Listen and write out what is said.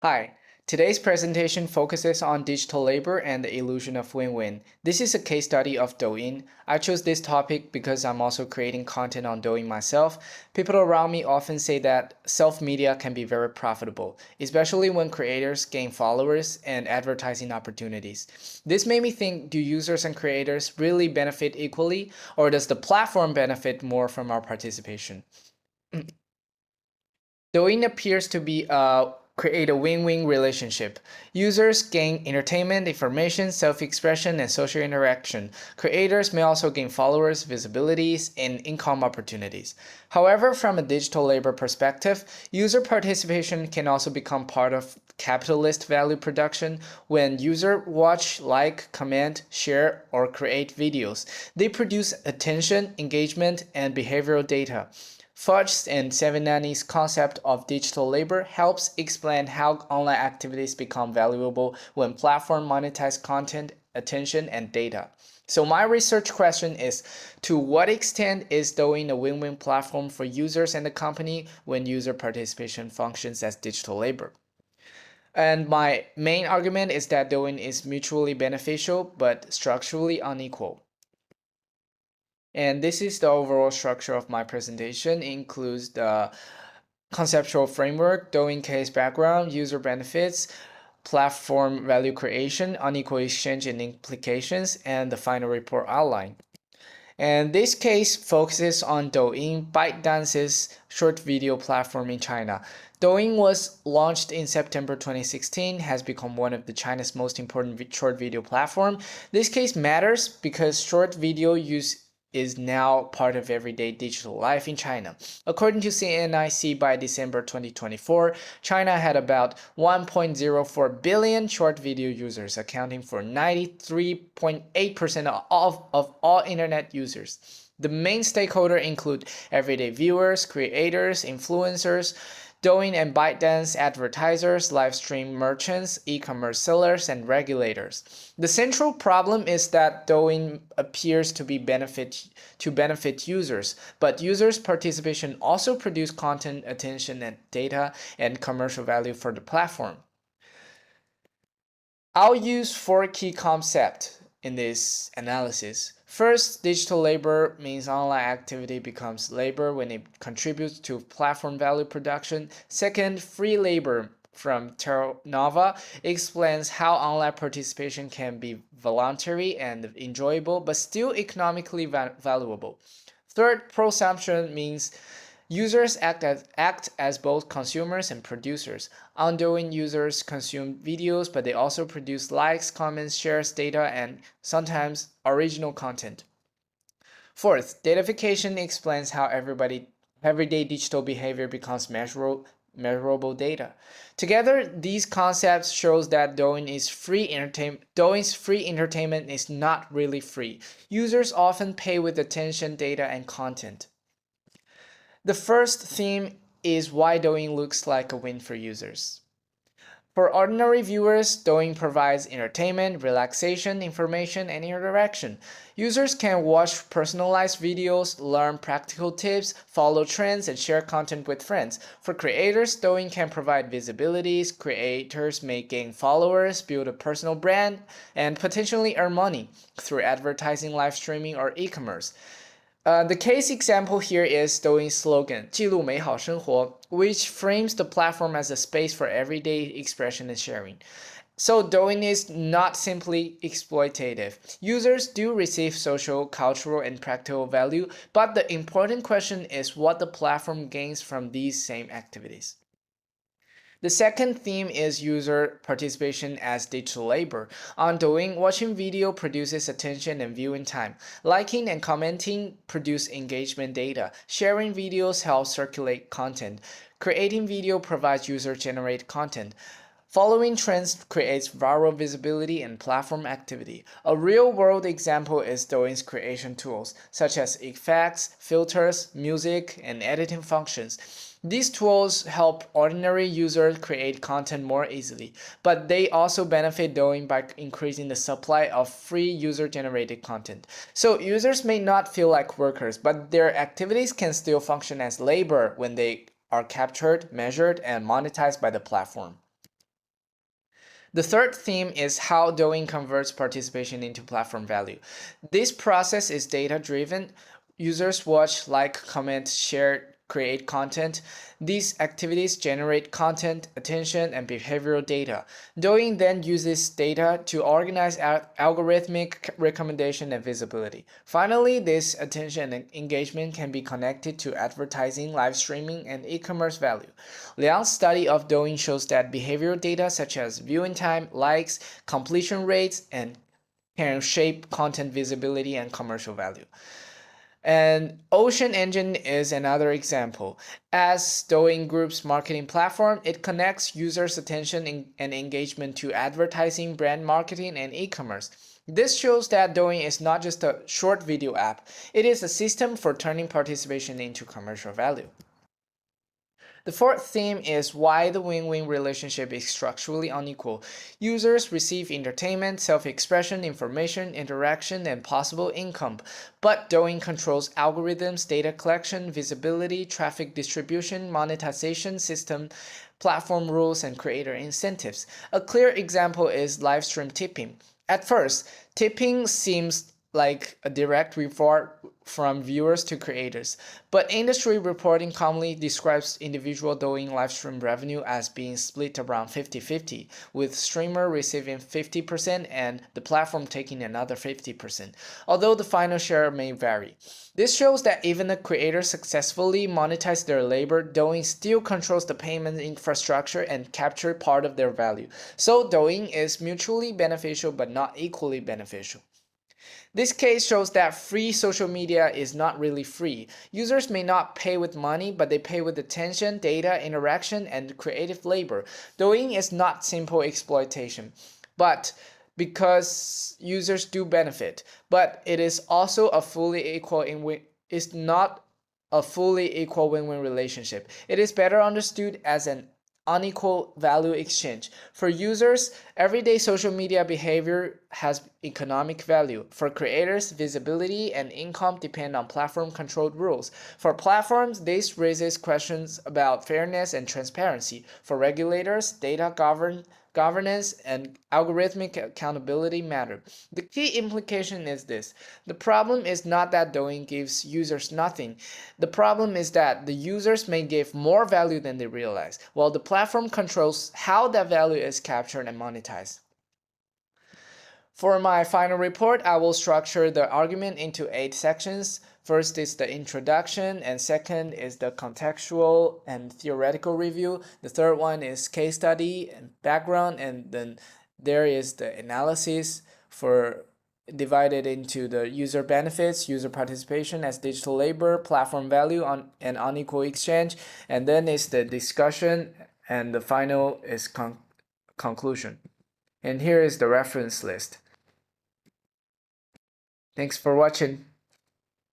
Hi, today's presentation focuses on digital labor and the illusion of win-win. This is a case study of Douyin. I chose this topic because I'm also creating content on Douyin myself. People around me often say that self-media can be very profitable, especially when creators gain followers and advertising opportunities. This made me think, do users and creators really benefit equally, or does the platform benefit more from our participation? Douyin appears to be create a win-win relationship. Users gain entertainment, information, self-expression, and social interaction. Creators may also gain followers, visibilities, and income opportunities. However, from a digital labor perspective, user participation can also become part of capitalist value production. When users watch, like, comment, share, or create videos, they produce attention, engagement, and behavioral data. Fudge's and Savinani's concept of digital labor helps explain how online activities become valuable when platforms monetize content, attention, and data. So my research question is, to what extent is Douyin a win-win platform for users and the company when user participation functions as digital labor? And my main argument is that Douyin is mutually beneficial but structurally unequal. And this is the overall structure of my presentation. It includes the conceptual framework, Douyin case background, user benefits, platform value creation, unequal exchange and implications, and the final report outline. And this case focuses on Douyin, ByteDance's short video platform in China. Douyin was launched in September 2016, has become one of China's most important short video platform. This case matters because short video use is now part of everyday digital life in China. According to CNIC, by December 2024, China had about 1.04 billion short video users, accounting for 93.8% of all internet users. The main stakeholders include everyday viewers, creators, influencers, Douyin and ByteDance advertisers, live stream merchants, e-commerce sellers, and regulators. The central problem is that Douyin appears to benefit users, but users' participation also produce content, attention, and data and commercial value for the platform. I'll use four key concepts in this analysis. First, digital labor means online activity becomes labor when it contributes to platform value production. Second, free labor from Terranova explains how online participation can be voluntary and enjoyable, but still economically valuable. Third, prosumption means users act as both consumers and producers. On Douyin, users consume videos, but they also produce likes, comments, shares, data, and sometimes original content. Fourth, datafication explains how everyday digital behavior becomes measurable data. Together, these concepts shows that Douyin's free entertainment is not really free. Users often pay with attention, data, and content. The first theme is why Douyin looks like a win for users. For ordinary viewers, Douyin provides entertainment, relaxation, information, and interaction. Users can watch personalized videos, learn practical tips, follow trends, and share content with friends. For creators, Douyin can provide visibilities. Creators may gain followers, build a personal brand, and potentially earn money through advertising, live streaming, or e-commerce. The case example here is Douyin's slogan, 记录美好生活, which frames the platform as a space for everyday expression and sharing. So Douyin is not simply exploitative. Users do receive social, cultural, and practical value, but the important question is what the platform gains from these same activities. The second theme is user participation as digital labor. On Douyin, watching video produces attention and viewing time. Liking and commenting produce engagement data. Sharing videos helps circulate content. Creating video provides user-generated content. Following trends creates viral visibility and platform activity. A real-world example is Douyin's creation tools, such as effects, filters, music, and editing functions. These tools help ordinary users create content more easily, but they also benefit Douyin by increasing the supply of free user-generated content. So users may not feel like workers, but their activities can still function as labor when they are captured, measured, and monetized by the platform. The third theme is how Douyin converts participation into platform value. This process is data-driven. Users watch, like, comment, share, create content. These activities generate content, attention, and behavioral data. Douyin then uses data to organize algorithmic recommendation and visibility. Finally, this attention and engagement can be connected to advertising, live streaming, and e-commerce value. Liang's study of Douyin shows that behavioral data such as viewing time, likes, completion rates, and can shape content visibility and commercial value. And Ocean Engine is another example. As Douyin Group's marketing platform, it connects users' attention and engagement to advertising, brand marketing, and e-commerce. This shows that Douyin is not just a short video app, it is a system for turning participation into commercial value. The fourth theme is why the win-win relationship is structurally unequal. Users receive entertainment, self-expression, information, interaction, and possible income. But Douyin controls algorithms, data collection, visibility, traffic distribution, monetization system, platform rules, and creator incentives. A clear example is live stream tipping. At first, tipping seems like a direct reward from viewers to creators, but industry reporting commonly describes individual Douyin livestream revenue as being split around 50-50, with streamer receiving 50% and the platform taking another 50%, although the final share may vary. This shows that even if creators successfully monetize their labor, Douyin still controls the payment infrastructure and captures part of their value. So Douyin is mutually beneficial but not equally beneficial. This case shows that free social media is not really free. Users may not pay with money, but they pay with attention, data, interaction, and creative labor. Douyin is not simple exploitation, but because users do benefit, but it is also a fully equal it's not a fully equal win-win relationship. It is better understood as an unequal value exchange. For users, everyday social media behavior has economic value. For creators, visibility and income depend on platform-controlled rules. For platforms, this raises questions about fairness and transparency. For regulators, data governance and algorithmic accountability matter. The key implication is this: the problem is not that Douyin gives users nothing. The problem is that the users may give more value than they realize, while the platform controls how that value is captured and monetized. For my final report, I will structure the argument into 8 sections. First is the introduction, and second is the contextual and theoretical review. The third one is case study and background, and then there is the analysis for divided into the user benefits, user participation as digital labor, platform value and unequal exchange, and then is the discussion, and the final is conclusion. And here is the reference list. Thanks for watching.